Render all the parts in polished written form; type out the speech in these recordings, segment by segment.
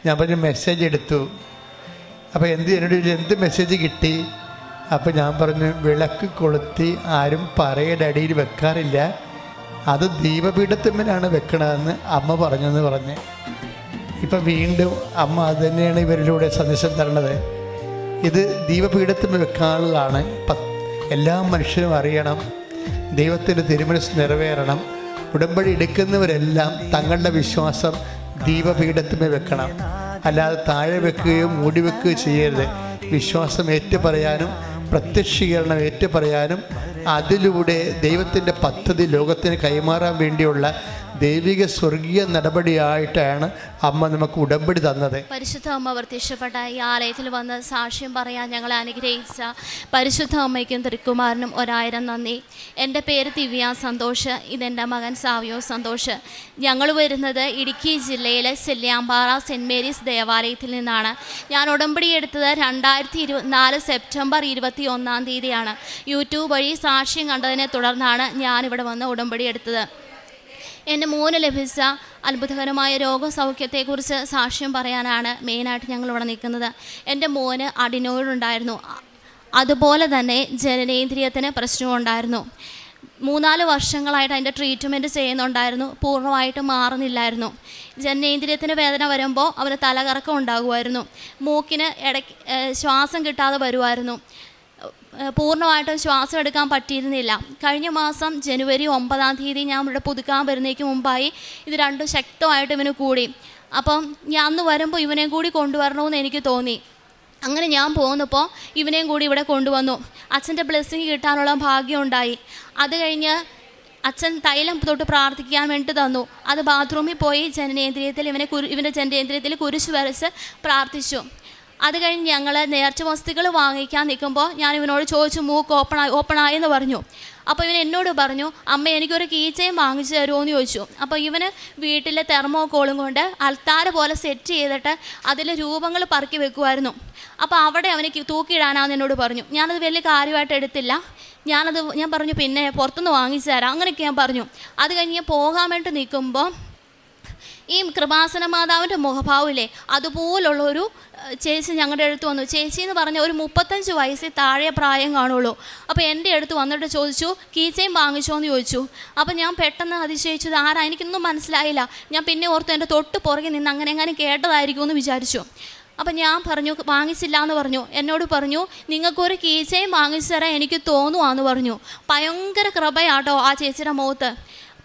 ഞാൻ പറഞ്ഞു മെസ്സേജ് എടുത്തു. അപ്പോൾ എന്ത് മെസ്സേജ് കിട്ടി? അപ്പോൾ ഞാൻ പറഞ്ഞു, വിളക്ക് കൊളുത്തി ആരും പറയുടെ അടിയിൽ വെക്കാറില്ല, അത് ദീപപീഠത്തിന്മേലാണ് വെക്കണമെന്ന് അമ്മ പറഞ്ഞെന്ന് പറഞ്ഞ്. ഇപ്പം വീണ്ടും അമ്മ അത് തന്നെയാണ് ഇവരിലൂടെ സന്ദേശം തരണത്. ഇത് ദീപപീഠത്തിൽ വെക്കാനുള്ളതാണ്. എല്ലാ മനുഷ്യരും അറിയണം, ദൈവത്തിൻ്റെ തിരുമനസ് നിറവേറണം. ഉടമ്പടി എടുക്കുന്നവരെല്ലാം തങ്ങളുടെ വിശ്വാസം ദീപപീഠത്തിൽ വെക്കണം, അല്ലാതെ താഴെ വെക്കുകയോ മൂടി വെക്കുകയോ ചെയ്യരുത്. വിശ്വാസം ഏറ്റുപറയാനും പ്രത്യക്ഷീകരണം ഏറ്റുപറയാനും അതിലൂടെ ദൈവത്തിൻ്റെ പദ്ധതി ലോകത്തിന് കൈമാറാൻ വേണ്ടിയുള്ള ദൈവിക സ്വർഗീയ നടപടിയായിട്ടാണ് അമ്മ നമുക്ക് ഉടമ്പടി തന്നത്. പരിശുദ്ധ അമ്മ പ്രത്യക്ഷപ്പെട്ട ഈ ആലയത്തിൽ വന്ന് സാക്ഷ്യം പറയാൻ ഞങ്ങളെ അനുഗ്രഹിച്ച പരിശുദ്ധ അമ്മയ്ക്കും തിരുക്കുമാരനും 1000 നന്ദി. എൻ്റെ പേര് ദിവ്യ സന്തോഷ്, ഇതെൻ്റെ മകൻ സാവിയോ സന്തോഷ്. ഞങ്ങൾ വരുന്നത് ഇടുക്കി ജില്ലയിലെ സെല്ലിയാമ്പാറ സെൻറ്റ് മേരീസ് ദേവാലയത്തിൽ നിന്നാണ്. ഞാൻ ഉടമ്പടി എടുത്തത് 2024 സെപ്റ്റംബർ 21 തീയതിയാണ്. യൂട്യൂബ് വഴി സാക്ഷ്യം കണ്ടതിനെ തുടർന്നാണ് ഞാനിവിടെ വന്ന് ഉടമ്പടി എടുത്തത്. എൻ്റെ മോന് ലഭിച്ച അത്ഭുതകരമായ രോഗസൗഖ്യത്തെക്കുറിച്ച് സാക്ഷ്യം പറയാനാണ് മെയിനായിട്ട് ഞങ്ങളിവിടെ നിൽക്കുന്നത്. എൻ്റെ മോന് അഡിനോയിഡ് ഉണ്ടായിരുന്നു, അതുപോലെ തന്നെ ജനനേന്ദ്രിയത്തിന് പ്രശ്നമുണ്ടായിരുന്നു. 3-4 വർഷങ്ങളായിട്ട് അതിൻ്റെ ട്രീറ്റ്മെൻറ്റ് ചെയ്യുന്നുണ്ടായിരുന്നു, പൂർണ്ണമായിട്ട് മാറുന്നില്ലായിരുന്നു. ജനനേന്ദ്രിയത്തിന് വേദന വരുമ്പോൾ അവന് തലകറക്കം ഉണ്ടാകുമായിരുന്നു, മൂക്കിന് ഇടയ്ക്ക് ശ്വാസം കിട്ടാതെ വരുമായിരുന്നു, പൂർണ്ണമായിട്ടും ശ്വാസം എടുക്കാൻ പറ്റിയിരുന്നില്ല. കഴിഞ്ഞ മാസം ജനുവരി 9 തീയതി ഞാൻ ഇവിടെ പുതുക്കാൻ വരുന്നതിന് മുമ്പായി ഇത് രണ്ടും ശക്തമായിട്ട് ഇവന് കൂടി. അപ്പം ഞാൻ അന്ന് വരുമ്പോൾ ഇവനെയും കൂടി കൊണ്ടുവരണമെന്ന് എനിക്ക് തോന്നി. അങ്ങനെ ഞാൻ പോകുന്നപ്പോൾ ഇവനെയും കൂടി ഇവിടെ കൊണ്ടുവന്നു. അച്ഛൻ്റെ ബ്ലെസ്സിങ് കിട്ടാനുള്ള ഭാഗ്യം ഉണ്ടായി. അത് കഴിഞ്ഞ് അച്ഛൻ തൈലം തൊട്ട് പ്രാർത്ഥിക്കാൻ വേണ്ടി തന്നു. അത് ബാത്റൂമിൽ പോയി ജനനേന്ദ്രിയത്തിൽ ഇവൻ്റെ ജനനേന്ദ്രിയത്തിൽ കുരിശ് വരച്ച് പ്രാർത്ഥിച്ചു. അത് കഴിഞ്ഞ് ഞങ്ങൾ നേർച്ച വസ്തുക്കൾ വാങ്ങിക്കാൻ നിൽക്കുമ്പോൾ ഞാൻ ഇവനോട് ചോദിച്ചു, മൂക്ക് ഓപ്പണായെന്ന് പറഞ്ഞു. അപ്പോൾ ഇവൻ എന്നോട് പറഞ്ഞു, അമ്മ എനിക്കൊരു കീ ചെയിൻ വാങ്ങിച്ചു തരുമോ എന്ന് ചോദിച്ചു. അപ്പോൾ ഇവന് വീട്ടിലെ തെർമോക്കോളും കൊണ്ട് അൽത്താര പോലെ സെറ്റ് ചെയ്തിട്ട് അതിൽ രൂപങ്ങൾ പറക്കി വെക്കുമായിരുന്നു. അപ്പോൾ അവിടെ അവന് തൂക്കിയിടാനാന്ന് എന്നോട് പറഞ്ഞു. ഞാനത് വലിയ കാര്യമായിട്ട് എടുത്തില്ല. ഞാൻ പറഞ്ഞു പിന്നെ പുറത്തുനിന്ന് വാങ്ങിച്ചു തരാം, അങ്ങനെയൊക്കെ ഞാൻ പറഞ്ഞു. അത് കഴിഞ്ഞ് ഞാൻ പോകാൻ വേണ്ടി നിൽക്കുമ്പോൾ ഈ കൃപാസന മാതാവിൻ്റെ മുഖഭാവമില്ലേ, അതുപോലുള്ളൊരു ചേച്ചി ഞങ്ങളുടെ അടുത്ത് വന്നു. ചേച്ചി എന്ന് പറഞ്ഞാൽ ഒരു 35 വയസ്സിൽ താഴെ പ്രായം കാണുള്ളൂ. അപ്പോൾ എൻ്റെ അടുത്ത് വന്നിട്ട് ചോദിച്ചു, കീ ചെയിൻ വാങ്ങിച്ചോ എന്ന് ചോദിച്ചു. അപ്പോൾ ഞാൻ പെട്ടെന്ന് അതിശയിച്ചത് ആരാ, എനിക്കൊന്നും മനസ്സിലായില്ല. ഞാൻ പിന്നെ ഓർത്തു എൻ്റെ തൊട്ട് പുറകെ നിന്ന് അങ്ങനെ കേട്ടതായിരിക്കുമെന്ന് വിചാരിച്ചു. അപ്പം ഞാൻ പറഞ്ഞു വാങ്ങിച്ചില്ല എന്ന് പറഞ്ഞു. എന്നോട് പറഞ്ഞു, നിങ്ങൾക്കൊരു കീ ചെയിൻ വാങ്ങിച്ചു തരാൻ എനിക്ക് തോന്നുവാന്ന് പറഞ്ഞു. ഭയങ്കര കൃപയാട്ടോ ആ ചേച്ചിയുടെ മുഖത്ത്,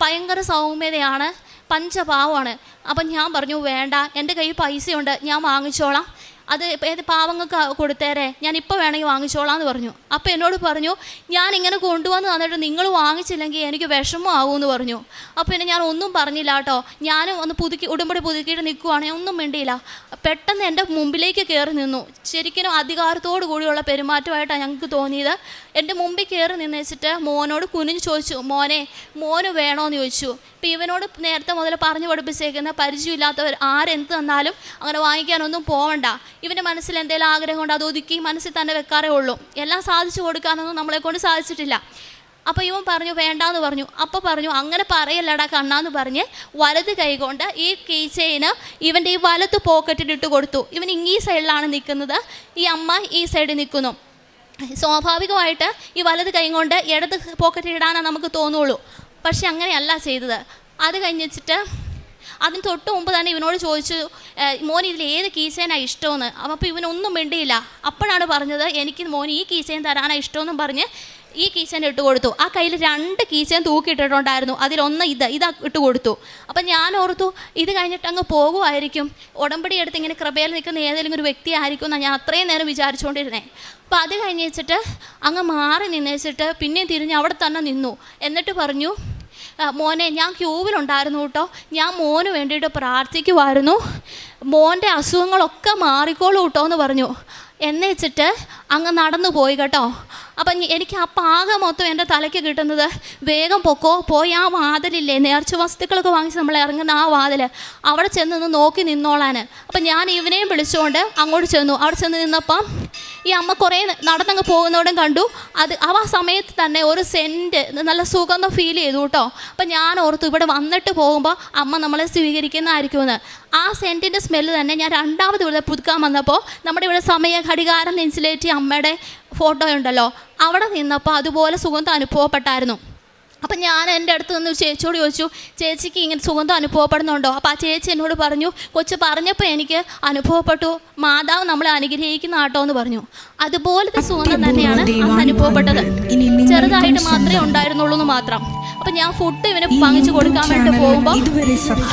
ഭയങ്കര സൗമ്യതയാണ്, പഞ്ചപാവമാണ്. അപ്പം ഞാൻ പറഞ്ഞു വേണ്ട, എൻ്റെ കയ്യിൽ പൈസയുണ്ട്, ഞാൻ വാങ്ങിച്ചോളാം, അത് ഏത് പാവങ്ങൾക്ക് കൊടുത്തേരെ, ഞാൻ ഇപ്പോൾ വേണമെങ്കിൽ വാങ്ങിച്ചോളാം എന്ന് പറഞ്ഞു. അപ്പോൾ എന്നോട് പറഞ്ഞു, ഞാനിങ്ങനെ കൊണ്ടുവന്ന് തന്നിട്ട് നിങ്ങൾ വാങ്ങിച്ചില്ലെങ്കിൽ എനിക്ക് വിഷമമാകുമെന്ന് പറഞ്ഞു. അപ്പോൾ പിന്നെ ഞാൻ ഒന്നും പറഞ്ഞില്ല കേട്ടോ. ഞാൻ ഒന്ന് ഉടമ്പടി പുതുക്കിയിട്ട് നിൽക്കുവാണെങ്കിൽ ഒന്നും മിണ്ടിയില്ല. പെട്ടെന്ന് എൻ്റെ മുമ്പിലേക്ക് കയറി നിന്നു. ശരിക്കും അധികാരത്തോടു കൂടിയുള്ള പെരുമാറ്റമായിട്ടാണ് ഞങ്ങൾക്ക് തോന്നിയത്. എൻ്റെ മുമ്പിൽ കയറി നിന്ന് വെച്ചിട്ട് മോനോട് കുനിഞ്ഞ് ചോദിച്ചു, മോന് വേണോന്ന് ചോദിച്ചു. ഇപ്പോൾ ഇവനോട് നേരത്തെ മുതൽ പറഞ്ഞു പഠിപ്പിച്ചേക്കുന്ന പരിചയമില്ലാത്തവർ ആരെന്ത് തന്നാലും അങ്ങനെ വാങ്ങിക്കാനൊന്നും പോവണ്ട. ഇവൻ്റെ മനസ്സിൽ എന്തെങ്കിലും ആഗ്രഹം കൊണ്ട് അത് ഒതുക്കി മനസ്സിൽ തന്നെ വെക്കാറേ ഉള്ളൂ. എല്ലാം സാധിച്ചു കൊടുക്കാനൊന്നും നമ്മളെക്കൊണ്ട് സാധിച്ചിട്ടില്ല. അപ്പോൾ ഇവൻ പറഞ്ഞു വേണ്ടാന്ന് പറഞ്ഞു. അപ്പോൾ പറഞ്ഞു, അങ്ങനെ പറയല്ലടാ കണ്ണാന്ന് പറഞ്ഞ് വലത് കൈ കൊണ്ട് ഈ കീ ചെയിന് ഇവൻ്റെ ഈ വലത്ത് പോക്കറ്റിലിട്ട് കൊടുത്തു. ഇവൻ ഈ സൈഡിലാണ് നിൽക്കുന്നത്, ഈ അമ്മ ഈ സൈഡിൽ നിൽക്കുന്നു. സ്വാഭാവികമായിട്ട് ഈ വലത് കൈ കൊണ്ട് ഇടത് പോക്കറ്റിലിടാനാണ് നമുക്ക് തോന്നുള്ളൂ. പക്ഷെ അങ്ങനെയല്ല ചെയ്തത്. അത് കഴിഞ്ഞിട്ട് അതിന് തൊട്ട് മുമ്പ് തന്നെ ഇവനോട് ചോദിച്ചു, മോൻ ഇതിൽ ഏത് കീ ചെയിനാണ് ഇഷ്ടമെന്ന്. അപ്പോൾ ഇവനൊന്നും മിണ്ടിയില്ല. അപ്പോഴാണ് പറഞ്ഞത്, എനിക്ക് മോൻ ഈ കീ ചെയിൻ തരാനാണ് ഇഷ്ടമെന്നും പറഞ്ഞ് ഈ കീ ചെയിൻ ഇട്ട് കൊടുത്തു. ആ കയ്യിൽ 2 കീ ചെയിൻ തൂക്കിയിട്ടിട്ടുണ്ടായിരുന്നു, അതിലൊന്ന് ഇതാ ഇട്ട് കൊടുത്തു. അപ്പം ഞാൻ ഓർത്തു ഇത് കഴിഞ്ഞിട്ട് അങ്ങ് പോകുമായിരിക്കും, ഉടമ്പടി എടുത്ത് ഇങ്ങനെ കൃപയിൽ നിൽക്കുന്ന ഏതെങ്കിലും ഒരു വ്യക്തി ആയിരിക്കും എന്നാണ് ഞാൻ അത്രയും നേരം വിചാരിച്ചുകൊണ്ടിരുന്നേ. അപ്പോൾ അത് കഴിഞ്ഞ് വെച്ചിട്ട് അങ്ങ് മാറി നിന്നേച്ചിട്ട് പിന്നെയും തിരിഞ്ഞ് അവിടെ തന്നെ നിന്നു. എന്നിട്ട് പറഞ്ഞു, മോനെ ഞാൻ ക്യൂവിലുണ്ടായിരുന്നു കേട്ടോ, ഞാൻ മോന് വേണ്ടിയിട്ട് പ്രാർത്ഥിക്കുമായിരുന്നു, മോൻ്റെ അസുഖങ്ങളൊക്കെ മാറിക്കോളൂ കേട്ടോ എന്ന് പറഞ്ഞു. എന്ന് വെച്ചിട്ട് അങ്ങ് നടന്നു പോയി കേട്ടോ. അപ്പം എനിക്ക് അപ്പം ആകെ മൊത്തം എൻ്റെ തലയ്ക്ക് കിട്ടുന്നത്, വേഗം പോയി ആ വാതിലില്ലേ നേർച്ച വസ്തുക്കളൊക്കെ വാങ്ങിച്ച് നമ്മൾ ഇറങ്ങുന്ന ആ വാതിൽ, അവിടെ ചെന്ന് നോക്കി നിന്നോളാൻ. അപ്പം ഞാൻ ഇവനെയും വിളിച്ചുകൊണ്ട് അങ്ങോട്ട് ചെന്നു. അവിടെ ചെന്ന് നിന്നപ്പം ഈ അമ്മ കുറേ നടന്നങ്ങ് പോകുന്നോടും കണ്ടു. ആ സമയത്ത് തന്നെ ഒരു സെൻറ്റ് നല്ല സുഗന്ധം ഫീൽ ചെയ്തു കേട്ടോ. അപ്പം ഞാൻ ഓർത്തു ഇവിടെ വന്നിട്ട് പോകുമ്പോൾ അമ്മ നമ്മളെ സ്വീകരിക്കുന്നതായിരിക്കുമെന്ന്. ആ സെൻറ്റിൻ്റെ സ്മെല്ല് തന്നെ ഞാൻ രണ്ടാമത് ഇവിടെ പുതുക്കാൻ വന്നപ്പോൾ നമ്മുടെ ഇവിടെ സമയ ഘടികാരം നെഞ്ചിലേറ്റി അമ്മയുടെ ഫോട്ടോ ഉണ്ടല്ലോ, അവിടെ നിന്നപ്പോൾ അതുപോലെ സുഗന്ധം അനുഭവപ്പെട്ടായിരുന്നു. അപ്പം ഞാൻ എൻ്റെ അടുത്ത് നിന്ന് ചേച്ചിയോട് ചോദിച്ചു, ചേച്ചിക്ക് ഇങ്ങനെ സുഗന്ധം അനുഭവപ്പെടുന്നുണ്ടോ? അപ്പോൾ ആ ചേച്ചി എന്നോട് പറഞ്ഞു, കൊച്ച് പറഞ്ഞപ്പോൾ എനിക്ക് അനുഭവപ്പെട്ടു, മാതാവ് നമ്മളെ അനുഗ്രഹിക്കുന്ന ആട്ടോ എന്ന് പറഞ്ഞു. അതുപോലത്തെ സുഗന്ധം തന്നെയാണ് അന്ന് അനുഭവപ്പെട്ടത്. ചെറുതായിട്ട് മാത്രമേ ഉണ്ടായിരുന്നുള്ളൂ എന്ന് മാത്രം. അപ്പം ഞാൻ ഫുഡ് ഇവന് വാങ്ങിച്ചു കൊടുക്കാൻ വേണ്ടി പോകുമ്പോൾ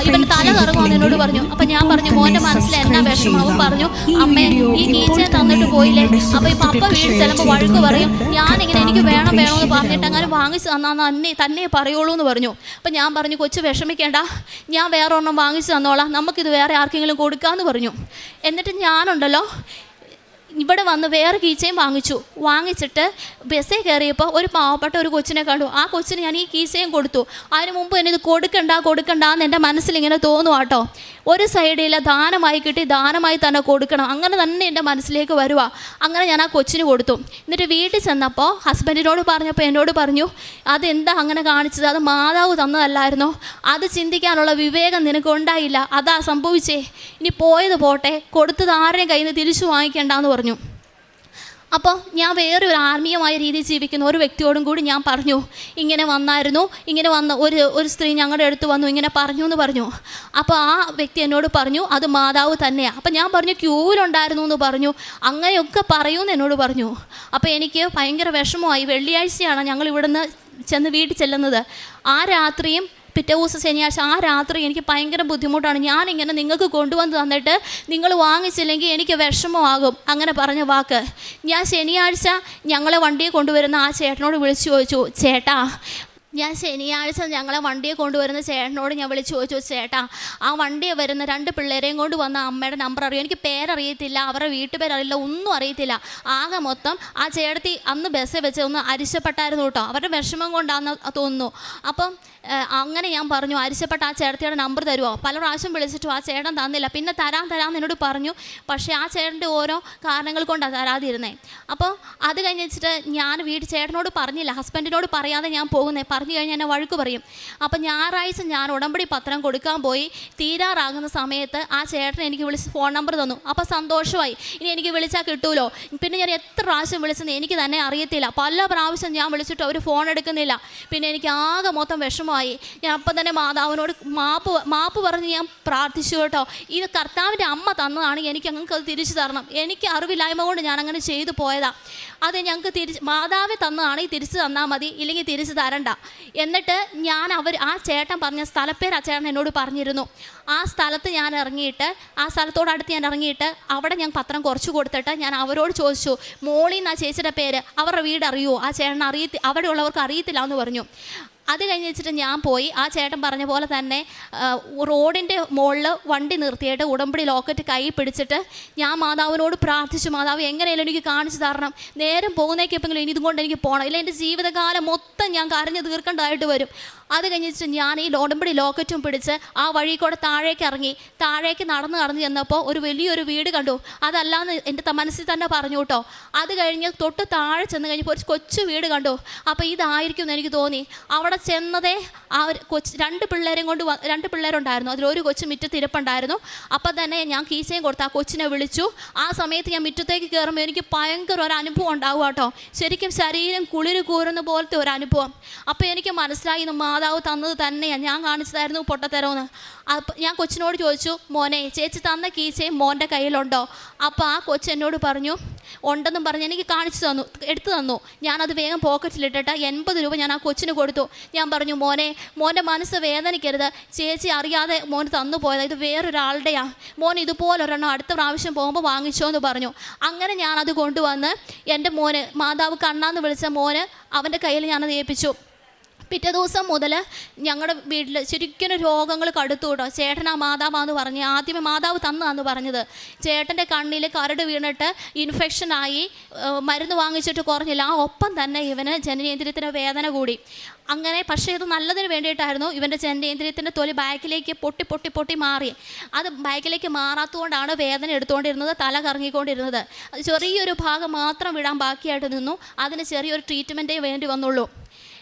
ഇവന് തല കറങ്ങുമെന്ന് എന്നോട് പറഞ്ഞു. അപ്പം ഞാൻ പറഞ്ഞു, മോൻ്റെ മനസ്സിൽ എന്നാ വിഷമാവും? പറഞ്ഞു, അമ്മേ ഈ കീച്ചയെ തന്നിട്ട് പോയില്ലേ, അപ്പോൾ ഈ പപ്പ വീട് ചിലപ്പോൾ വഴുക്ക് പറയും, ഞാനിങ്ങനെ എനിക്ക് വേണമെന്ന് പറഞ്ഞിട്ട് അങ്ങനെ വാങ്ങിച്ച് തന്നാന്ന് തന്നെ പറയുള്ളൂ എന്ന് പറഞ്ഞു. അപ്പം ഞാൻ പറഞ്ഞു, കൊച്ചു വിഷമിക്കേണ്ട, ഞാൻ വേറെ ഒരെണ്ണം വാങ്ങിച്ച് തന്നോളാം, നമുക്കിത് വേറെ ആർക്കെങ്കിലും കൊടുക്കാമെന്ന് പറഞ്ഞു. എന്നിട്ട് ഞാനുണ്ടല്ലോ ഇവിടെ വന്ന് വേറെ കീച്ചയും വാങ്ങിച്ചിട്ട് ബസ്സിൽ കയറിയപ്പോൾ ഒരു പാവപ്പെട്ട ഒരു കൊച്ചിനെ കണ്ടു. ആ കൊച്ചിന് ഞാൻ ഈ കീച്ചയും കൊടുത്തു. അതിന് മുമ്പ് എന്നെ ഇത് കൊടുക്കണ്ടെന്ന് എൻ്റെ മനസ്സിലിങ്ങനെ തോന്നും കേട്ടോ. ഒരു സൈഡിൽ ദാനമായി കിട്ടി, ദാനമായി തന്നെ കൊടുക്കണം, അങ്ങനെ തന്നെ എൻ്റെ മനസ്സിലേക്ക് വരുക. അങ്ങനെ ഞാൻ ആ കൊച്ചിന് കൊടുത്തു. എന്നിട്ട് വീട്ടിൽ ചെന്നപ്പോൾ ഹസ്ബൻഡിനോട് പറഞ്ഞപ്പോൾ എന്നോട് പറഞ്ഞു, അതെന്താ അങ്ങനെ കാണിച്ചത്? അത് മാതാവ് തന്നതല്ലായിരുന്നോ? അത് ചിന്തിക്കാനുള്ള വിവേകം നിനക്ക് ഉണ്ടായില്ല, അതാ സംഭവിച്ചേ. ഇനി പോയത് പോട്ടെ, കൊടുത്തത് ആരുടെയും കയ്യിൽ നിന്ന് തിരിച്ചു വാങ്ങിക്കേണ്ടെന്ന് പറഞ്ഞു. അപ്പോൾ ഞാൻ വേറൊരു ആത്മീയമായ രീതിയിൽ ജീവിക്കുന്ന ഒരു വ്യക്തിയോടും കൂടി ഞാൻ പറഞ്ഞു, ഇങ്ങനെ വന്ന ഒരു സ്ത്രീ ഞങ്ങളുടെ അടുത്ത് വന്നു, ഇങ്ങനെ എന്ന് പറഞ്ഞു. അപ്പോൾ ആ വ്യക്തി എന്നോട് പറഞ്ഞു, അത് മാതാവ് തന്നെയാണ്. അപ്പോൾ ഞാൻ പറഞ്ഞു, ക്യൂവിലുണ്ടായിരുന്നു എന്ന് പറഞ്ഞു. അങ്ങനെയൊക്കെ പറയൂന്ന് എന്നോട് പറഞ്ഞു. അപ്പോൾ എനിക്ക് ഭയങ്കര വിഷമമായി. വെള്ളിയാഴ്ചയാണ് ഞങ്ങൾ ഇവിടുന്ന് ചെന്ന് വീട്ടിൽ ചെല്ലുന്നത്. ആ രാത്രിയും പിറ്റേ ദിവസം ശനിയാഴ്ച ആ രാത്രി എനിക്ക് ഭയങ്കര ബുദ്ധിമുട്ടാണ്. ഞാനിങ്ങനെ നിങ്ങൾക്ക് കൊണ്ടുവന്ന് തന്നിട്ട് നിങ്ങൾ വാങ്ങിച്ചില്ലെങ്കിൽ എനിക്ക് വിഷമമാകും, അങ്ങനെ പറഞ്ഞ വാക്ക്. ഞാൻ ശനിയാഴ്ച ഞങ്ങളെ വണ്ടിയെ കൊണ്ടുവരുന്ന ആ ചേട്ടനോട് വിളിച്ചു ചോദിച്ചു, ചേട്ടാ ഞങ്ങളെ വണ്ടിയെ കൊണ്ടുവരുന്ന ചേട്ടനോട് ഞാൻ വിളിച്ചു ചോദിച്ചു, ചേട്ടാ ആ വണ്ടിയെ വരുന്ന 2 പിള്ളേരെയും കൊണ്ട് വന്ന അമ്മയുടെ നമ്പർ അറിയും? എനിക്ക് പേരറിയത്തില്ല, അവരുടെ വീട്ടുപേരറിയില്ല, ഒന്നും അറിയത്തില്ല. ആകെ മൊത്തം ആ ചേട്ടത്തി അന്ന് ബസ്സിൽ വെച്ച് ഒന്ന് അരിശപ്പെട്ടായിരുന്നു കേട്ടോ. അവരുടെ വിഷമം കൊണ്ടാണെന്ന് തോന്നുന്നു. അപ്പം അങ്ങനെ ഞാൻ പറഞ്ഞു, അരിശപ്പെട്ട ആ ചേട്ടത്തിയുടെ നമ്പർ തരുമോ? പല പ്രാവശ്യം വിളിച്ചിട്ടും ആ ചേട്ടൻ തന്നില്ല. പിന്നെ തരാമെന്ന് എന്നോട് പറഞ്ഞു. പക്ഷേ ആ ചേട്ടൻ്റെ ഓരോ കാരണങ്ങൾ കൊണ്ടാണ് തരാതിരുന്നേ. അപ്പോൾ അത് കഴിഞ്ഞ് വെച്ചിട്ട് ഞാൻ ചേട്ടനോട് പറഞ്ഞില്ല, ഹസ്ബൻഡിനോട് പറയാതെ ഞാൻ പോകുന്നത്. പറഞ്ഞു കഴിഞ്ഞാൽ എന്നെ വഴക്ക് പറയും. അപ്പം ഞായറാഴ്ച ഞാൻ ഉടമ്പടി പത്രം കൊടുക്കാൻ പോയി തീരാറാകുന്ന സമയത്ത് ആ ചേട്ടൻ എനിക്ക് വിളിച്ച് ഫോൺ നമ്പർ തന്നു. അപ്പോൾ സന്തോഷമായി. ഇനി എനിക്ക് വിളിച്ചാൽ കിട്ടുമല്ലോ. പിന്നെ ഞാൻ എത്ര പ്രാവശ്യം വിളിച്ചെന്ന് എനിക്ക് തന്നെ അറിയത്തില്ല. പല പ്രാവശ്യം ഞാൻ വിളിച്ചിട്ട് അവർ ഫോൺ എടുക്കുന്നില്ല. പിന്നെ എനിക്ക് ആകെ മൊത്തം വിഷമമായി. ഞാൻ അപ്പം തന്നെ മാതാവിനോട് മാപ്പ് പറഞ്ഞ് ഞാൻ പ്രാർത്ഥിച്ചു കേട്ടോ. ഇത് കർത്താവിൻ്റെ അമ്മ തന്നതാണ്, എനിക്ക് ഞങ്ങൾക്ക് അത് തിരിച്ചു തരണം. എനിക്ക് അറിവില്ലായ്മ കൊണ്ട് ഞാൻ അങ്ങനെ ചെയ്തു പോയതാണ്. അത് ഞങ്ങൾക്ക് മാതാവ് തന്നതാണെങ്കിൽ തിരിച്ചു തന്നാൽ മതി, ഇല്ലെങ്കിൽ തിരിച്ചു തരണ്ട. എന്നിട്ട് ആ ചേട്ടൻ പറഞ്ഞ സ്ഥലപ്പേര് ആ ചേട്ടൻ എന്നോട് പറഞ്ഞിരുന്നു. ആ സ്ഥലത്ത് ഞാൻ ഇറങ്ങിയിട്ട്, ആ സ്ഥലത്തോടടുത്ത് ഞാൻ ഇറങ്ങിയിട്ട് അവിടെ ഞാൻ പത്രം കുറച്ച് കൊടുത്തിട്ട് ഞാൻ അവരോട് ചോദിച്ചു, മോളി എന്നാ ചേച്ചിയുടെ പേര്, അവരുടെ വീട് അറിയുമോ? ആ ചേട്ടൻ അവിടെ ഉള്ളവർക്ക് അറിയത്തില്ല എന്ന് പറഞ്ഞു. അത് കഴിഞ്ഞ് വെച്ചിട്ട് ഞാൻ പോയി ആ ചേട്ടൻ പറഞ്ഞ പോലെ തന്നെ റോഡിൻ്റെ മുകളിൽ വണ്ടി നിർത്തിയിട്ട് ഉടമ്പടി ലോക്കറ്റ് കൈ പിടിച്ചിട്ട് ഞാൻ മാതാവിനോട് പ്രാർത്ഥിച്ചു, മാതാവ് എങ്ങനെയാലും എനിക്ക് കാണിച്ചു തരണം, നേരം പോകുന്നേക്കെപ്പോഴെങ്കിലും ഇനി ഇതുകൊണ്ട് എനിക്ക് പോകണം, ഇല്ല എൻ്റെ ജീവിതകാലം മൊത്തം ഞാൻ കരഞ്ഞ് തീർക്കേണ്ടതായിട്ട് വരും. അത് കഴിഞ്ഞിട്ട് ഞാൻ ഈ ഉടമ്പടി ലോക്കറ്റും പിടിച്ച് ആ വഴി കൂടെ താഴേക്ക് നടന്ന് ചെന്നപ്പോൾ ഒരു വലിയൊരു വീട് കണ്ടു. അതല്ലാന്ന് എൻ്റെ മനസ്സിൽ തന്നെ പറഞ്ഞു കേട്ടോ. അത് കഴിഞ്ഞ് തൊട്ട് താഴെ ചെന്ന് കഴിഞ്ഞപ്പോൾ ഒരു കൊച്ചു വീട് കണ്ടു. അപ്പോൾ ഇതായിരിക്കും എന്ന് എനിക്ക് തോന്നി. അവിടെ ചെന്നതേ ആ ഒരു രണ്ട് പിള്ളേരുണ്ടായിരുന്നു. അതിലൊരു കൊച്ചു മുറ്റത്തിരിപ്പുണ്ടായിരുന്നു. അപ്പം തന്നെ ഞാൻ കീസയും കൊടുത്ത് ആ കൊച്ചിനെ വിളിച്ചു. ആ സമയത്ത് ഞാൻ മുറ്റത്തേക്ക് കയറുമ്പോൾ എനിക്ക് ഭയങ്കര ഒരു അനുഭവം ഉണ്ടാവുക കേട്ടോ. ശരിക്കും ശരീരം കുളിര് കൂറുന്ന പോലത്തെ ഒരു അനുഭവം. അപ്പോൾ എനിക്ക് മനസ്സിലായി, മാതാവ് തന്നത് തന്നെയാണ്, ഞാൻ കാണിച്ചതായിരുന്നു പൊട്ടത്തരമെന്ന്. അപ്പം ഞാൻ കൊച്ചിനോട് ചോദിച്ചു, മോനെ ചേച്ചി തന്ന കീച്ചയും മോൻ്റെ കയ്യിലുണ്ടോ? അപ്പോൾ ആ കൊച്ചു എന്നോട് പറഞ്ഞു ഉണ്ടെന്നും പറഞ്ഞ് എനിക്ക് എടുത്തു തന്നു. ഞാനത് വേഗം പോക്കറ്റിലിട്ടിട്ട് 80 രൂപ ഞാൻ ആ കൊച്ചിന് കൊടുത്തു. ഞാൻ പറഞ്ഞു, മോൻ്റെ മനസ്സ് വേദനിക്കരുത്, ചേച്ചി അറിയാതെ മോന് തന്നു പോയത്, ഇത് വേറൊരാളുടെയാണ്, മോൻ ഇതുപോലൊരെണ്ണം അടുത്ത പ്രാവശ്യം പോകുമ്പോൾ വാങ്ങിച്ചോ എന്ന് പറഞ്ഞു. അങ്ങനെ ഞാനത് കൊണ്ടുവന്ന് എൻ്റെ മോന്, മാതാവ് കണ്ണാന്ന് വിളിച്ച മോന്, അവൻ്റെ കയ്യിൽ ഞാനത് ഏൽപ്പിച്ചു. പിറ്റേ ദിവസം മുതൽ ഞങ്ങളുടെ വീട്ടിൽ ശരിക്കും രോഗങ്ങൾ കടുത്തു കേട്ടോ. ചേട്ടനാ മാതാവാന്ന് പറഞ്ഞ് ആദ്യമേ മാതാവ് തന്നതാന്ന് പറഞ്ഞത്. ചേട്ടൻ്റെ കണ്ണിൽ കരട് വീണിട്ട് ഇൻഫെക്ഷനായി മരുന്ന് വാങ്ങിച്ചിട്ട് കുറഞ്ഞില്ല. ആ ഒപ്പം തന്നെ ഇവന് ജനനേന്ദ്രിയത്തിന് വേദന കൂടി. അങ്ങനെ പക്ഷേ ഇത് നല്ലതിന് വേണ്ടിയിട്ടായിരുന്നു. ഇവൻ്റെ ജനനേന്ദ്രിയത്തിൻ്റെ തൊലി ബാക്കിലേക്ക് പൊട്ടി പൊട്ടി പൊട്ടി മാറി. അത് ബാക്കിലേക്ക് മാറാത്തതുകൊണ്ടാണ് വേദന എടുത്തുകൊണ്ടിരുന്നത്, തല കറങ്ങിക്കൊണ്ടിരുന്നത്. അത് ചെറിയൊരു ഭാഗം മാത്രം വിടാൻ ബാക്കിയായിട്ട് നിന്നു. അതിന് ചെറിയൊരു ട്രീറ്റ്മെൻറ്റേ വേണ്ടി വന്നുള്ളൂ.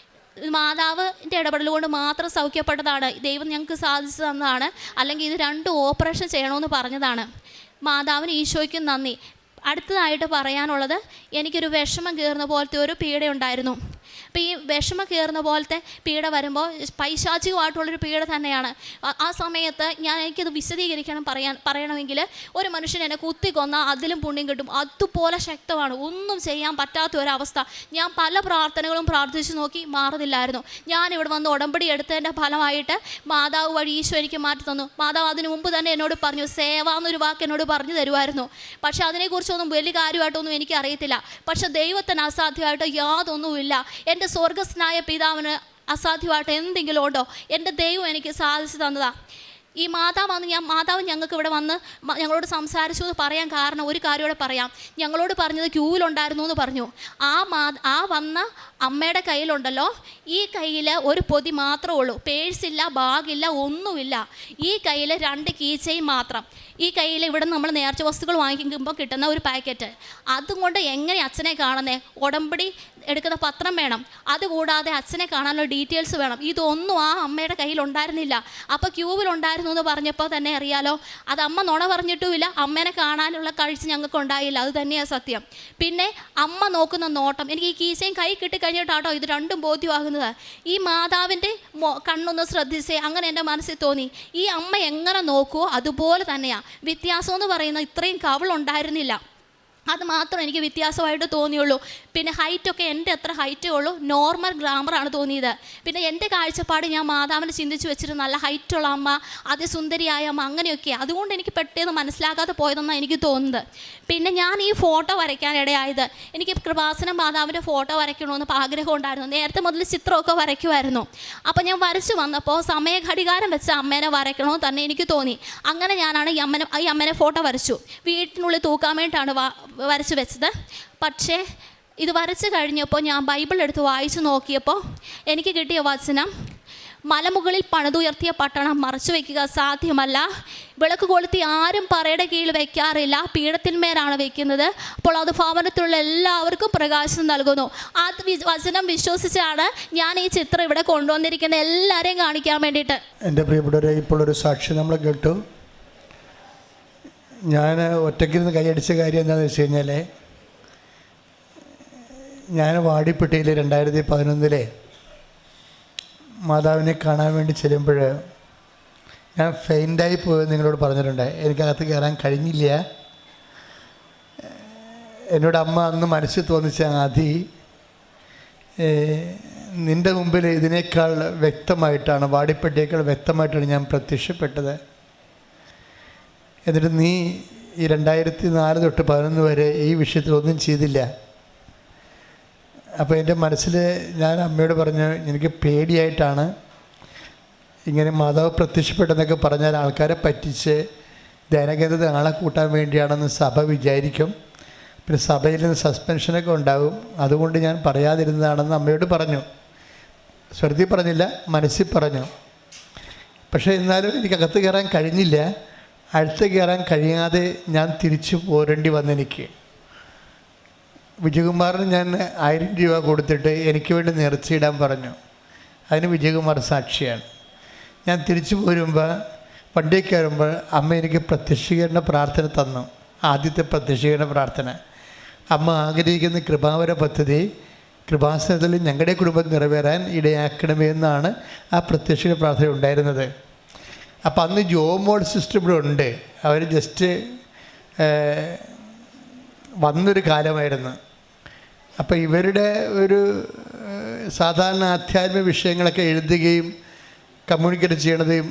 മാതാവിൻ്റെ ഇടപെടൽ കൊണ്ട് മാത്രം സൗഖ്യപ്പെട്ടതാണ്. ദൈവം ഞങ്ങൾക്ക് സാധിച്ചു തന്നതാണ്. അല്ലെങ്കിൽ ഇത് 2 ഓപ്പറേഷൻ ചെയ്യണമെന്ന് പറഞ്ഞതാണ്. മാതാവിന് ഈശോയ്ക്കും നന്ദി. അടുത്തതായിട്ട് പറയാനുള്ളത്, എനിക്കൊരു വിഷമം കയറുന്ന പോലത്തെ ഒരു പീഡ ഉണ്ടായിരുന്നു. അപ്പോൾ ഈ വിഷമം കയറുന്ന പോലത്തെ പീഡ വരുമ്പോൾ പൈശാചികമായിട്ടുള്ളൊരു പീഡ തന്നെയാണ്. ആ സമയത്ത് എനിക്കത് പറയണമെങ്കിൽ ഒരു മനുഷ്യൻ എന്നെ കുത്തിക്കൊന്നാൽ അതിലും പുണ്യം കിട്ടും. അതുപോലെ ശക്തമാണ്. ഒന്നും ചെയ്യാൻ പറ്റാത്ത ഒരവസ്ഥ. ഞാൻ പല പ്രാർത്ഥനകളും പ്രാർത്ഥിച്ചു നോക്കി, മാറുന്നില്ലായിരുന്നു. ഞാനിവിടെ വന്ന് ഉടമ്പടി എടുത്തതിൻ്റെ ഫലമായിട്ട് മാതാവ് വഴി ഈശോ എനിക്ക് മാറ്റി തന്നു. മാതാവ് അതിനു മുമ്പ് തന്നെ എന്നോട് പറഞ്ഞു, സേവ എന്നൊരു വാക്ക് എന്നോട് പറഞ്ഞു തരുമായിരുന്നു. പക്ഷേ അതിനെക്കുറിച്ചൊന്നും വലിയ കാര്യമായിട്ടൊന്നും എനിക്കറിയത്തില്ല. പക്ഷെ ദൈവത്തിന് അസാധ്യമായിട്ട് യാതൊന്നുമില്ല. എൻ്റെ സ്വർഗസ്നായ പിതാവിന് അസാധ്യമായിട്ട് എന്തെങ്കിലും ഉണ്ടോ? എൻ്റെ ദൈവം എനിക്ക് സാധിച്ചു തന്നതാണ്. ഈ മാതാവ് ഞങ്ങൾക്ക് ഇവിടെ വന്ന് ഞങ്ങളോട് സംസാരിച്ചു എന്ന് പറയാൻ കാരണം ഒരു കാര്യമോടെ പറയാം. ഞങ്ങളോട് പറഞ്ഞത് ക്യൂവിലുണ്ടായിരുന്നു എന്ന് പറഞ്ഞു. ആ വന്ന അമ്മയുടെ കയ്യിലുണ്ടല്ലോ, ഈ കയ്യിൽ ഒരു പൊതി മാത്രമേ ഉള്ളൂ. പേഴ്സില്ല, ബാഗില്ല, ഒന്നുമില്ല. ഈ കയ്യിൽ 2 കീ ചെയിൻ മാത്രം. ഈ കയ്യിൽ ഇവിടെ നമ്മൾ നേർച്ച വസ്തുക്കൾ വാങ്ങിക്കുമ്പോൾ കിട്ടുന്ന ഒരു പാക്കറ്റ്. അതും കൊണ്ട് എങ്ങനെ അച്ഛനെ കാണുന്നേ? ഉടമ്പടി എടുക്കുന്ന പത്രം വേണം. അതുകൂടാതെ അച്ഛനെ കാണാനുള്ള ഡീറ്റെയിൽസ് വേണം. ഇതൊന്നും ആ അമ്മയുടെ കയ്യിലുണ്ടായിരുന്നില്ല. അപ്പോൾ ക്യൂവിലുണ്ടായിരുന്നു എന്ന് പറഞ്ഞപ്പോൾ തന്നെ അറിയാലോ, അത് അമ്മ നുണ പറഞ്ഞിട്ടുമില്ല. അമ്മേനെ കാണാനുള്ള കാഴ്ച ഞങ്ങൾക്ക് ഉണ്ടായില്ല. അത് തന്നെയാണ് സത്യം. പിന്നെ അമ്മ നോക്കുന്ന നോട്ടം, എനിക്ക് ഈ കീസയും കൈ കിട്ടിക്കഴിഞ്ഞിട്ടാട്ടോ ഇത് 2ഉം ബോധ്യമാകുന്നത്. ഈ മാതാവിൻ്റെ കണ്ണൊന്ന് ശ്രദ്ധിച്ചേ, അങ്ങനെ എൻ്റെ മനസ്സിൽ തോന്നി. ഈ അമ്മ എങ്ങനെ നോക്കുമോ അതുപോലെ തന്നെയാണ്. വ്യത്യാസം എന്ന് പറയുന്ന ഇത്രയും കവിളുണ്ടായിരുന്നില്ല. അത് മാത്രം എനിക്ക് വ്യത്യാസമായിട്ട് തോന്നിയുള്ളൂ. പിന്നെ ഹൈറ്റൊക്കെ എൻ്റെ അത്ര ഹൈറ്റേ ഉള്ളൂ. നോർമൽ ഗ്രാമറാണ് തോന്നിയത്. പിന്നെ എൻ്റെ കാഴ്ചപ്പാട് ഞാൻ മാതാവിനെ ചിന്തിച്ച് വെച്ചിട്ട് നല്ല ഹൈറ്റുള്ള അമ്മ, അതിസുന്ദരിയായ അമ്മ, അങ്ങനെയൊക്കെ. അതുകൊണ്ട് എനിക്ക് പെട്ടെന്ന് മനസ്സിലാക്കാതെ പോയതെന്നാണ് എനിക്ക് തോന്നുന്നത്. പിന്നെ ഞാൻ ഈ ഫോട്ടോ വരയ്ക്കാനിടയായത്, എനിക്ക് കൃപാസനം മാതാവിൻ്റെ ഫോട്ടോ വരയ്ക്കണമെന്ന് ആഗ്രഹം ഉണ്ടായിരുന്നു. നേരത്തെ മുതൽ ചിത്രമൊക്കെ വരയ്ക്കുമായിരുന്നു. അപ്പോൾ ഞാൻ വരച്ചു വന്നപ്പോൾ സമയഘടികാരം വെച്ച അമ്മേനെ വരയ്ക്കണമെന്ന് തന്നെ എനിക്ക് തോന്നി. അങ്ങനെ ഞാനാണ് ഈ അമ്മേനെ ഫോട്ടോ വരച്ചു. വീട്ടിനുള്ളിൽ തൂക്കാൻ വേണ്ടിയിട്ടാണ് വരച്ചു വെച്ചത്. പക്ഷേ ഇത് വരച്ച് കഴിഞ്ഞപ്പോൾ ഞാൻ ബൈബിൾ എടുത്ത് വായിച്ചു നോക്കിയപ്പോൾ എനിക്ക് കിട്ടിയ വചനം, മലമുകളിൽ പണിതുയർത്തിയ പട്ടണം മറച്ചു വയ്ക്കുക സാധ്യമല്ല. വിളക്ക് കൊളുത്തി ആരും പറയുടെ കീഴിൽ വയ്ക്കാറില്ല, പീഠത്തിന്മേലാണ് വയ്ക്കുന്നത്. അപ്പോൾ അത് ഭവനത്തിലുള്ള എല്ലാവർക്കും പ്രകാശം നൽകുന്നു. ആ വചനം വിശ്വസിച്ചാണ് ഞാൻ ഈ ചിത്രം ഇവിടെ കൊണ്ടുവന്നിരിക്കുന്നത്, എല്ലാവരെയും കാണിക്കാൻ വേണ്ടിയിട്ട്. എൻ്റെ പ്രിയപ്പെട്ടവരെ, ഇപ്പോൾ ഒരു സാക്ഷി നമ്മൾ കേട്ടു. ഞാൻ ഒറ്റയ്ക്കിരുന്ന് കൈയടിച്ച കാര്യം എന്താണെന്ന് വെച്ച് കഴിഞ്ഞാൽ, ഞാൻ വാടിപ്പെട്ടിയിൽ 2011 മാതാവിനെ കാണാൻ വേണ്ടി ചെല്ലുമ്പോൾ ഞാൻ ഫെയിൻ്റായി പോയെന്ന് നിങ്ങളോട് പറഞ്ഞിട്ടുണ്ട്. എനിക്കകത്ത് കയറാൻ കഴിഞ്ഞില്ല. എന്നോട് അമ്മ അന്ന് മനസ്സിൽ തോന്നിച്ച ആദി, നിൻ്റെ മുമ്പിൽ ഇതിനേക്കാൾ വ്യക്തമായിട്ടാണ്, വാടിപ്പെട്ടിയേക്കാൾ വ്യക്തമായിട്ടാണ് ഞാൻ പ്രത്യക്ഷപ്പെട്ടത്. എന്നിട്ട് നീ ഈ 2004 തൊട്ട് 2011 വരെ ഈ വിഷയത്തിലൊന്നും ചെയ്തില്ല. അപ്പോൾ എൻ്റെ മനസ്സിൽ ഞാൻ അമ്മയോട് പറഞ്ഞു, എനിക്ക് പേടിയായിട്ടാണ്. ഇങ്ങനെ മാതാവ് പ്രത്യക്ഷപ്പെട്ടെന്നൊക്കെ പറഞ്ഞാൽ ആൾക്കാരെ പറ്റിച്ച് ധ്യാനകേന്ദ്രത്തിൽ ആളെ കൂട്ടാൻ വേണ്ടിയാണെന്ന് സഭ വിചാരിക്കും. പിന്നെ സഭയിൽ നിന്ന് സസ്പെൻഷനൊക്കെ ഉണ്ടാകും. അതുകൊണ്ട് ഞാൻ പറയാതിരുന്നതാണെന്ന് അമ്മയോട് പറഞ്ഞു. സ്വരത്തിൽ പറഞ്ഞില്ല, മനസ്സിൽ പറഞ്ഞു. പക്ഷേ എന്നാലും എനിക്കകത്ത് കയറാൻ കഴിഞ്ഞില്ല. അടുത്ത് കയറാൻ കഴിയാതെ ഞാൻ തിരിച്ചു പോരേണ്ടി വന്നെനിക്ക്. വിജയകുമാറിന് ഞാൻ 1000 രൂപ കൊടുത്തിട്ട് എനിക്ക് വേണ്ടി നേർച്ചയിടാൻ പറഞ്ഞു. അതിന് വിജയകുമാർ സാക്ഷിയാണ്. ഞാൻ തിരിച്ചു പോരുമ്പോൾ വണ്ടിയിൽ കയറുമ്പോൾ അമ്മ എനിക്ക് പ്രത്യക്ഷീകരണ പ്രാർത്ഥന തന്നു. ആദ്യത്തെ പ്രത്യക്ഷീകരണ പ്രാർത്ഥന. അമ്മ ആഗ്രഹിക്കുന്ന കൃപാവര പദ്ധതി കൃപാസനത്തിൽ ഞങ്ങളുടെ കുടുംബം നിറവേറാൻ ഇടയാക്കണമേ എന്നാണ് ആ പ്രത്യക്ഷീകരണ പ്രാർത്ഥന ഉണ്ടായിരുന്നത്. അപ്പം അന്ന് ജോമോൾ സിസ്റ്റർ ഇവിടെ ഉണ്ട്. അവർ ജസ്റ്റ് വന്നൊരു കാലമായിരുന്നു. അപ്പോൾ ഇവരുടെ ഒരു സാധാരണ ആധ്യാത്മിക വിഷയങ്ങളൊക്കെ എഴുതുകയും കമ്മ്യൂണിക്കേറ്റ് ചെയ്യണതും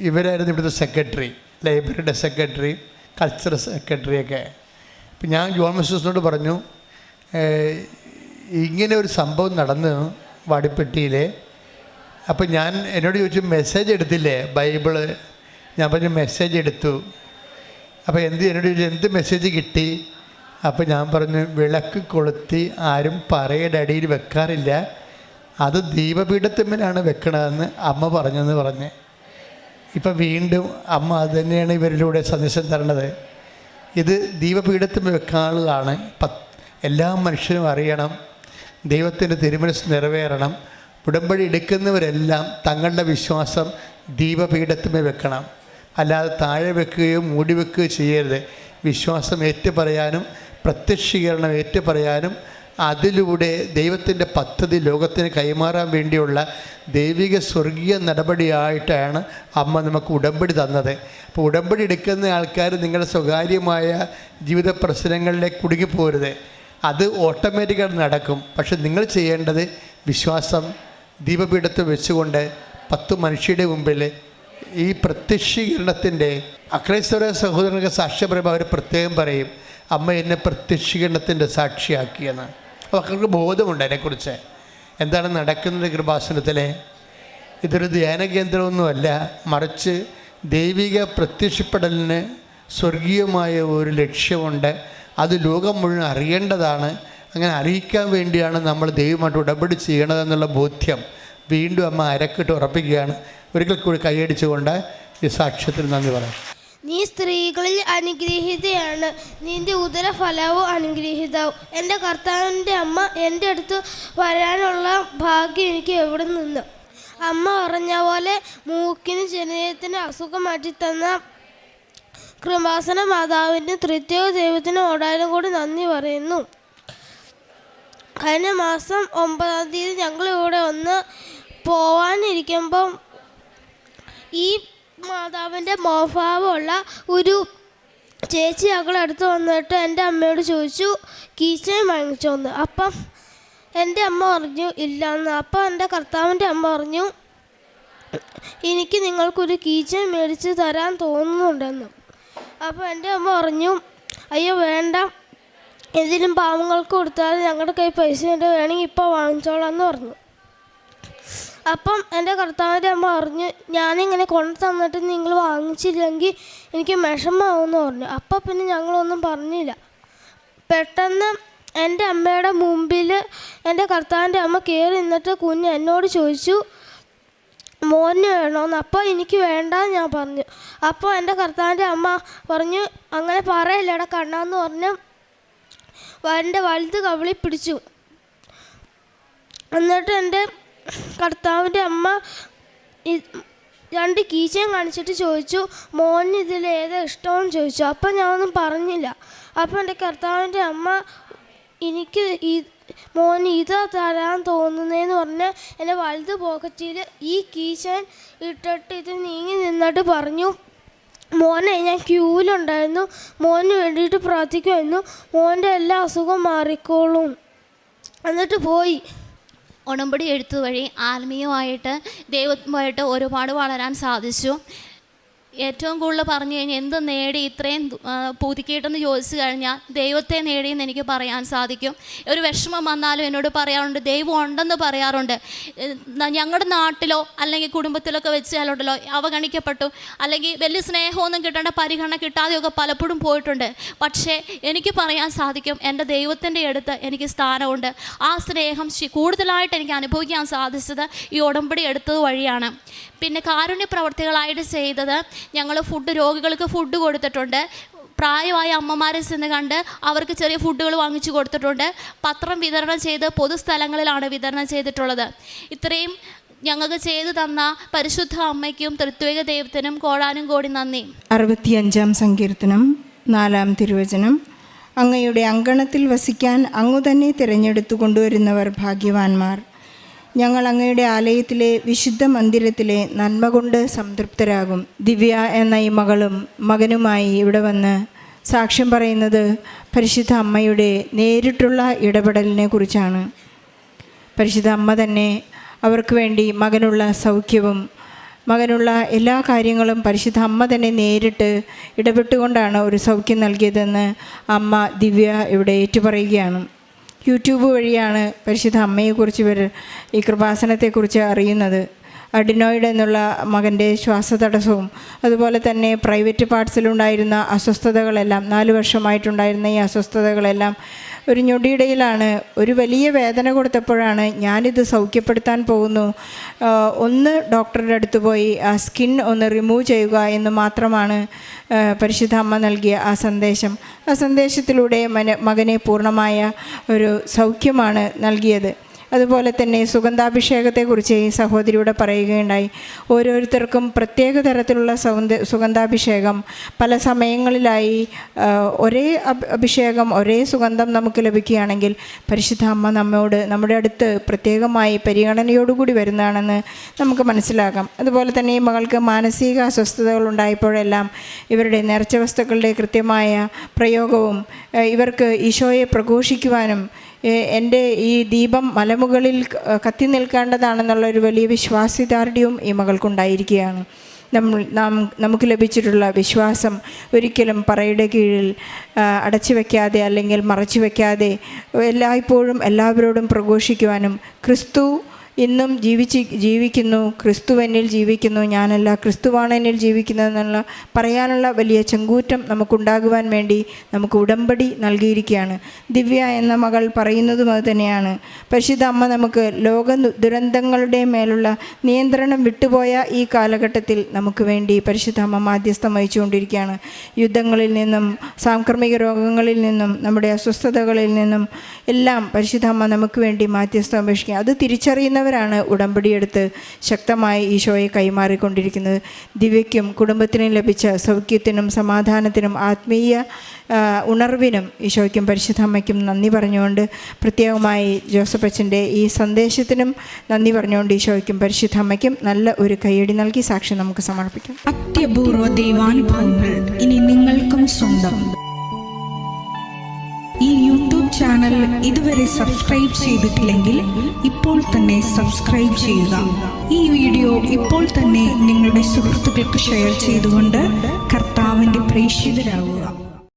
ഇവരായിരുന്നു ഇവിടുത്തെ സെക്രട്ടറി, ലൈബ്രറിയുടെ സെക്രട്ടറി, കൾച്ചറൽ സെക്രട്ടറിയൊക്കെ. അപ്പം ഞാൻ ജോൺ മിസ്റ്റേഴ്സിനോട് പറഞ്ഞു, ഇങ്ങനെ ഒരു സംഭവം നടന്നു വാടിപ്പെട്ടിയിൽ, അപ്പോൾ എന്നോട് ചോദിച്ചു മെസ്സേജ് എടുത്തില്ലേ ബൈബിള്? ഞാൻ പറഞ്ഞു മെസ്സേജ് എടുത്തു. അപ്പോൾ എന്നോട് ചോദിച്ചു എന്ത് മെസ്സേജ് കിട്ടി? അപ്പോൾ ഞാൻ പറഞ്ഞു വിളക്ക് കൊളുത്തി ആരും പറയുടെ അടിയിൽ വെക്കാറില്ല, അത് ദീപപീഠത്തിന്മേലാണ് വെക്കണതെന്ന് അമ്മ പറഞ്ഞെന്ന് പറഞ്ഞ്. ഇപ്പം വീണ്ടും അമ്മ അത് തന്നെയാണ് ഇവരിലൂടെ സന്ദേശം തരണത്. ഇത് ദീപപീഠത്തിന്മേൽ വെക്കാനുള്ളതാണ്. എല്ലാ മനുഷ്യരും അറിയണം, ദൈവത്തിൻ്റെ തിരുമനസ് നിറവേറണം. ഉടമ്പടി എടുക്കുന്നവരെല്ലാം തങ്ങളുടെ വിശ്വാസം ദീപപീഠത്തിന്മേൽ വെക്കണം, അല്ലാതെ താഴെ വെക്കുകയോ മൂടി വെക്കുകയോ ചെയ്യരുത്. വിശ്വാസം ഏറ്റുപറയാനും പ്രത്യക്ഷീകരണം ഏറ്റുപറയാനും അതിലൂടെ ദൈവത്തിൻ്റെ പദ്ധതി ലോകത്തിന് കൈമാറാൻ വേണ്ടിയുള്ള ദൈവിക സ്വർഗീയ നടപടിയായിട്ടാണ് അമ്മ നമുക്ക് ഉടമ്പടി തന്നത്. അപ്പോൾ ഉടമ്പടി എടുക്കുന്ന ആൾക്കാർ നിങ്ങളുടെ സ്വകാര്യമായ ജീവിത പ്രശ്നങ്ങളിലേക്ക് കുടുങ്ങിപ്പോരുത്. അത് ഓട്ടോമാറ്റിക്കായിട്ട് നടക്കും. പക്ഷെ നിങ്ങൾ ചെയ്യേണ്ടത് വിശ്വാസം ദീപപീഠത്തിൽ വെച്ചുകൊണ്ട് 10 മനുഷ്യരുടെ മുമ്പിൽ ഈ പ്രത്യക്ഷീകരണത്തിൻ്റെ അക്രൈസ്തവ സഹോദരങ്ങൾക്ക് സാക്ഷ്യം പറയുമ്പോൾ അവർ പ്രത്യേകം പറയും, അമ്മ എന്നെ പ്രത്യക്ഷീകരണത്തിൻ്റെ സാക്ഷിയാക്കിയെന്ന്. അപ്പോൾ അവർക്ക് ബോധമുണ്ട് അതിനെക്കുറിച്ച് എന്താണ് നടക്കുന്നത് കൃപാസനത്തിലെ. ഇതൊരു ധ്യാന കേന്ദ്രമൊന്നുമല്ല, മറിച്ച് ദൈവിക പ്രത്യക്ഷപ്പെടലിന് സ്വർഗീയമായ ഒരു ലക്ഷ്യമുണ്ട്. അത് ലോകം മുഴുവൻ അറിയേണ്ടതാണ്. അങ്ങനെ അറിയിക്കാൻ വേണ്ടിയാണ് നമ്മൾ ദൈവമായിട്ട് ഉടമ്പടി ചെയ്യണതെന്നുള്ള ബോധ്യം വീണ്ടും അമ്മ അരക്കിട്ട് ഉറപ്പിക്കുകയാണ്. ഒരിക്കൽ കൂടി കൈയടിച്ചുകൊണ്ട് ഈ സാക്ഷ്യത്തിന് നന്ദി പറയാം. നീ സ്ത്രീകളിൽ അനുഗ്രഹീതയാണ്, നിന്റെ ഉദരഫലവും അനുഗ്രഹീതവും. എൻ്റെ കർത്താവിൻ്റെ അമ്മ എൻ്റെ അടുത്ത് വരാനുള്ള ഭാഗ്യം എനിക്ക് എവിടെ നിന്ന്? അമ്മ പറഞ്ഞ പോലെ മൂക്കിന് ജനനത്തിന് അസുഖം മാറ്റിത്തന്ന കൃപാസന മാതാവിൻ്റെ തൃത്വ ദൈവത്തിന് ഓടാനും കൂടി നന്ദി പറയുന്നു. കഴിഞ്ഞ മാസം 9-ാം തീയതി ഞങ്ങളിവിടെ ഒന്ന് പോവാനിരിക്കുമ്പം ഈ മാതാവിൻ്റെ മോഭാവമുള്ള ഒരു ചേച്ചി ഞങ്ങളടുത്ത് വന്നിട്ട് എൻ്റെ അമ്മയോട് ചോദിച്ചു കീച്ചയും വാങ്ങിച്ചോന്ന്. അപ്പം എൻ്റെ അമ്മ പറഞ്ഞു ഇല്ലയെന്ന്. അപ്പം എൻ്റെ കർത്താവിൻ്റെ അമ്മ പറഞ്ഞു എനിക്ക് നിങ്ങൾക്കൊരു കീച്ചയും മേടിച്ച് തരാൻ തോന്നുന്നുണ്ടെന്ന്. അപ്പോൾ എൻ്റെ അമ്മ പറഞ്ഞു അയ്യോ വേണ്ട, എന്തെങ്കിലും പാവങ്ങൾക്ക് കൊടുത്താൽ ഞങ്ങളുടെ കയ്യിൽ പൈസ ഉണ്ട്, വേണമെങ്കിൽ ഇപ്പോൾ വാങ്ങിച്ചോളാം എന്ന് പറഞ്ഞു. അപ്പം എൻ്റെ കർത്താവിൻ്റെ അമ്മ പറഞ്ഞു ഞാനിങ്ങനെ കൊണ്ടു തന്നിട്ട് നിങ്ങൾ വാങ്ങിച്ചില്ലെങ്കിൽ എനിക്ക് വിഷമമാവുമെന്ന് പറഞ്ഞു. അപ്പം പിന്നെ ഞങ്ങളൊന്നും പറഞ്ഞില്ല. പെട്ടെന്ന് എൻ്റെ അമ്മയുടെ മുമ്പിൽ എൻ്റെ കർത്താവിൻ്റെ അമ്മ കയറി നിന്നിട്ട് കുഞ്ഞ് എന്നോട് ചോദിച്ചു മോന് വേണമെന്ന്. അപ്പോൾ എനിക്ക് വേണ്ട ഞാൻ പറഞ്ഞു. അപ്പോൾ എൻ്റെ കർത്താവിൻ്റെ അമ്മ പറഞ്ഞു അങ്ങനെ പറയല്ലേടാ കണ്ണാന്ന് പറഞ്ഞ് എൻ്റെ വലുത് കവിളി പിടിച്ചു. എന്നിട്ട് എൻ്റെ കർത്താവിൻ്റെ അമ്മ 2 കീച്ചയും കാണിച്ചിട്ട് ചോദിച്ചു മോന് ഇതിലേതാ ഇഷ്ടമെന്ന് ചോദിച്ചു. അപ്പം ഞാനൊന്നും പറഞ്ഞില്ല. അപ്പം എൻ്റെ കർത്താവിൻ്റെ അമ്മ എനിക്ക് മോന് ഇതാ തരാൻ തോന്നുന്നതെന്ന് പറഞ്ഞ് എൻ്റെ വലുത് പോക്കറ്റിൽ ഈ കീച്ചൻ ഇട്ടിട്ട് ഇത് നീങ്ങി നിന്നിട്ട് പറഞ്ഞു മോനെ ഞാൻ ക്യൂവിലുണ്ടായിരുന്നു, മോന് വേണ്ടിയിട്ട് പ്രാർത്ഥിക്കുമായിരുന്നു, മോൻ്റെ എല്ലാ അസുഖവും മാറിക്കോളും. എന്നിട്ട് പോയി. ഉടമ്പടി എഴുത്ത് വഴി ആത്മീയമായിട്ട് ദൈവമായിട്ട് ഒരുപാട് വളരാൻ സാധിച്ചു. ഏറ്റവും കൂടുതൽ പറഞ്ഞു കഴിഞ്ഞാൽ എന്ത് നേടി ഇത്രയും പുതുക്കിയിട്ടെന്ന് ചോദിച്ചു കഴിഞ്ഞാൽ ദൈവത്തെ നേടിയെന്ന് എനിക്ക് പറയാൻ സാധിക്കും. ഒരു വിഷമം വന്നാലും എന്നോട് പറയാറുണ്ട്, ദൈവം ഉണ്ടെന്ന് പറയാറുണ്ട്. ഞങ്ങളുടെ നാട്ടിലോ അല്ലെങ്കിൽ കുടുംബത്തിലൊക്കെ വെച്ചാലുണ്ടല്ലോ അവഗണിക്കപ്പെട്ടു, അല്ലെങ്കിൽ വലിയ സ്നേഹമൊന്നും കിട്ടേണ്ട പരിഗണന കിട്ടാതെയൊക്കെ പലപ്പോഴും പോയിട്ടുണ്ട്. പക്ഷേ എനിക്ക് പറയാൻ സാധിക്കും എൻ്റെ ദൈവത്തിൻ്റെ അടുത്ത് എനിക്ക് സ്ഥാനമുണ്ട്. ആ സ്നേഹം കൂടുതലായിട്ട് എനിക്ക് അനുഭവിക്കാൻ സാധിച്ചത് ഈ ഉടമ്പടി എടുത്തത് വഴിയാണ്. പിന്നെ കാരുണ്യ പ്രവർത്തികളായിട്ട് ചെയ്തത് ഞങ്ങൾ രോഗികൾക്ക് ഫുഡ് കൊടുത്തിട്ടുണ്ട്. പ്രായമായ അമ്മമാരെ ചെന്ന് കണ്ട് അവർക്ക് ചെറിയ ഫുഡുകൾ വാങ്ങിച്ചു കൊടുത്തിട്ടുണ്ട്. പത്രം വിതരണം ചെയ്ത് പൊതുസ്ഥലങ്ങളിലാണ് വിതരണം ചെയ്തിട്ടുള്ളത്. ഇത്രയും ഞങ്ങൾക്ക് ചെയ്തു തന്ന പരിശുദ്ധ അമ്മയ്ക്കും തൃത്വിക ദൈവത്തിനും കോടാനും കോടി നന്ദി. 65-ാം സങ്കീർത്തനം 4-ാം തിരുവചനം. അങ്ങയുടെ അങ്കണത്തിൽ വസിക്കാൻ അങ്ങു തന്നെ തിരഞ്ഞെടുത്തു കൊണ്ടുവരുന്നവർ ഭാഗ്യവാന്മാർ. ഞങ്ങൾ അങ്ങയുടെ ആലയത്തിലെ വിശുദ്ധ മന്ദിരത്തിലെ നന്മ കൊണ്ട് സംതൃപ്തരാകും. ദിവ്യ എന്ന ഈ മകളും മകനുമായി ഇവിടെ വന്ന് സാക്ഷ്യം പറയുന്നത് പരിശുദ്ധ അമ്മയുടെ നേരിട്ടുള്ള ഇടപെടലിനെ കുറിച്ചാണ്. പരിശുദ്ധ അമ്മ തന്നെ അവർക്ക് വേണ്ടി മകനുള്ള സൗഖ്യവും മകനുള്ള എല്ലാ കാര്യങ്ങളും പരിശുദ്ധ അമ്മ തന്നെ നേരിട്ട് ഇടപെട്ടുകൊണ്ടാണ് ഒരു സൗഖ്യം നൽകിയതെന്ന് അമ്മ ദിവ്യ ഇവിടെ ഏറ്റുപറയുകയാണ്. യൂട്യൂബ് വഴിയാണ് പരിശുദ്ധ അമ്മയെക്കുറിച്ച് ഇവർ ഈ കൃപാസനത്തെക്കുറിച്ച് അറിയുന്നത്. അഡിനോയിഡ് എന്നുള്ള മകൻ്റെ ശ്വാസതടസ്സവും അതുപോലെ തന്നെ പ്രൈവറ്റ് പാർട്സിലുണ്ടായിരുന്ന അസ്വസ്ഥതകളെല്ലാം 4 വർഷമായിട്ടുണ്ടായിരുന്ന ഈ അസ്വസ്ഥതകളെല്ലാം ഒരു ഞൊടിയിടയിലാണ് ഒരു വലിയ വേദന കൊടുത്തപ്പോഴാണ് ഞാനിത് സൗഖ്യപ്പെടുത്താൻ പോകുന്നു, ഒന്ന് ഡോക്ടറുടെ അടുത്ത് പോയി ആ സ്കിൻ ഒന്ന് റിമൂവ് ചെയ്യുക എന്ന് മാത്രമാണ് പരിശുദ്ധ അമ്മ നൽകിയ ആ സന്ദേശം. ആ സന്ദേശത്തിലൂടെ മകനെ പൂർണ്ണമായ ഒരു സൗഖ്യമാണ് നൽകിയത്. അതുപോലെ തന്നെ സുഗന്ധാഭിഷേകത്തെക്കുറിച്ച് ഈ സഹോദരിയോട് പറയുകയുണ്ടായി. ഓരോരുത്തർക്കും പ്രത്യേക തരത്തിലുള്ള സുഗന്ധാഭിഷേകം പല സമയങ്ങളിലായി ഒരേ അഭിഷേകം ഒരേ സുഗന്ധം നമുക്ക് ലഭിക്കുകയാണെങ്കിൽ പരിശുദ്ധ അമ്മ നമ്മോട് നമ്മുടെ അടുത്ത് പ്രത്യേകമായി പരിഗണനയോടുകൂടി വരുന്നതാണെന്ന് നമുക്ക് മനസ്സിലാക്കാം. അതുപോലെ തന്നെ ഈ മകൾക്ക് മാനസിക അസ്വസ്ഥതകൾ ഉണ്ടായപ്പോഴെല്ലാം ഇവരുടെ നേർച്ച വസ്തുക്കളുടെ കൃത്യമായ പ്രയോഗവും ഇവർക്ക് ഈശോയെ പ്രഘോഷിക്കുവാനും എൻ്റെ ഈ ദീപം മലമുകളിൽ കത്തി നിൽക്കേണ്ടതാണെന്നുള്ളൊരു വലിയ വിശ്വാസദാർഢ്യവും ഈ മകൾക്കുണ്ടായിരിക്കുകയാണ്. നമുക്ക് ലഭിച്ചിട്ടുള്ള വിശ്വാസം ഒരിക്കലും പറയുടെ കീഴിൽ അടച്ചു വയ്ക്കാതെ അല്ലെങ്കിൽ മറച്ചു വയ്ക്കാതെ എല്ലായ്പ്പോഴും എല്ലാവരോടും പ്രഘോഷിക്കുവാനും ക്രിസ്തു ഇന്നും ജീവിക്കുന്നു, ക്രിസ്തു എന്നിൽ ജീവിക്കുന്നു, ഞാനല്ല ക്രിസ്തുവാണ് എന്നിൽ ജീവിക്കുന്നതെന്നുള്ള പറയാനുള്ള വലിയ ചെങ്കൂറ്റം നമുക്കുണ്ടാകുവാൻ വേണ്ടി നമുക്ക് ഉടമ്പടി നൽകിയിരിക്കുകയാണ്. ദിവ്യ എന്ന മകൾ പറയുന്നതും അത് തന്നെയാണ്. പരിശുദ്ധ അമ്മ നമുക്ക് ലോക ദുരന്തങ്ങളുടെ മേലുള്ള നിയന്ത്രണം വിട്ടുപോയ ഈ കാലഘട്ടത്തിൽ നമുക്ക് വേണ്ടി പരിശുദ്ധ അമ്മ മാധ്യസ്ഥം വഹിച്ചുകൊണ്ടിരിക്കുകയാണ്. യുദ്ധങ്ങളിൽ നിന്നും സാംക്രമിക രോഗങ്ങളിൽ നിന്നും നമ്മുടെ അസ്വസ്ഥതകളിൽ നിന്നും എല്ലാം പരിശുദ്ധ അമ്മ നമുക്ക് വേണ്ടി മാധ്യസ്ഥം അപേക്ഷിക്കുക. അത് തിരിച്ചറിയുന്നവരാണ് ഉടമ്പടിയെടുത്ത് ശക്തമായി ഈശോയെ കൈമാറിക്കൊണ്ടിരിക്കുന്നത്. ദിവ്യയ്ക്കും കുടുംബത്തിനും ലഭിച്ച സൗഖ്യത്തിനും സമാധാനത്തിനും ആത്മീയ ഉണർവിനും ഈശോയ്ക്കും പരിശുദ്ധ അമ്മയ്ക്കും നന്ദി പറഞ്ഞുകൊണ്ട് പ്രത്യേകമായി ജോസഫ് അച്ഛൻ്റെ ഈ സന്ദേശത്തിനും നന്ദി പറഞ്ഞുകൊണ്ട് ഈശോയ്ക്കും പരിശുദ്ധ അമ്മയ്ക്കും നല്ല ഒരു കൈയടി നൽകി സാക്ഷ്യം നമുക്ക് സമർപ്പിക്കാം. അത്യപൂർവ ദൈവാനുഭവങ്ങൾ ഇനി നിങ്ങൾക്കും സ്വന്തം. ഈ യൂട്യൂബ് ചാനൽ ഇതുവരെ സബ്സ്ക്രൈബ് ചെയ്തിട്ടില്ലെങ്കിൽ ഇപ്പോൾ തന്നെ സബ്സ്ക്രൈബ് ചെയ്യുക. ഈ വീഡിയോ ഇപ്പോൾ തന്നെ നിങ്ങളുടെ സുഹൃത്തുക്കൾക്ക് ഷെയർ ചെയ്തുകൊണ്ട് കർത്താവിൻ്റെ പ്രേക്ഷിതരാകുക.